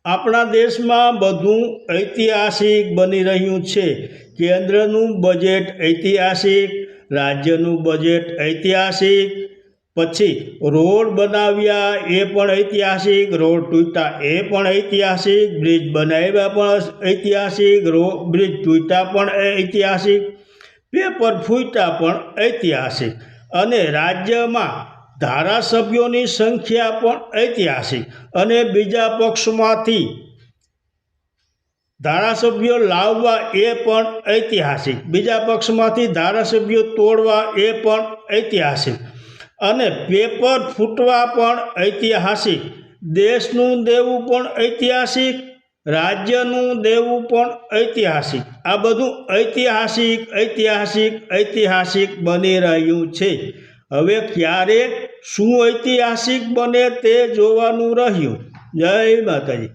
આપણા દેશમાં બધું ઐતિહાસિક બની રહ્યું છે। કેન્દ્રનું બજેટ ઐતિહાસિક, રાજ્યનું બજેટ ઐતિહાસિક, પછી રોડ બનાવ્યા એ પણ ઐતિહાસિક, રોડ તૂટ્યા એ પણ ઐતિહાસિક, બ્રિજ બનાવ્યા પણ ઐતિહાસિક, બ્રિજ તૂટ્યા પણ ઐતિહાસિક, પેપર ફૂટ્યા પણ ઐતિહાસિક, અને રાજ્યમાં ધારાસભ્યોની સંખ્યા પણ ઐતિહાસિક, અને બીજા પક્ષમાંથી ધારાસભ્યો લાવવા એ પણ ઐતિહાસિક, બીજા પક્ષમાંથી ધારાસભ્યો તોડવા એ પણ ઐતિહાસિક, અને પેપર ફૂટવા પણ ઐતિહાસિક, દેશનું દેવું પણ ઐતિહાસિક, રાજ્યનું દેવું પણ ઐતિહાસિક। આ બધું ઐતિહાસિક ઐતિહાસિક ઐતિહાસિક બની રહ્યું છે। હવે ક્યારે શું ઐતિહાસિક બને તે જોવાનું રહ્યું। જય માતાજી।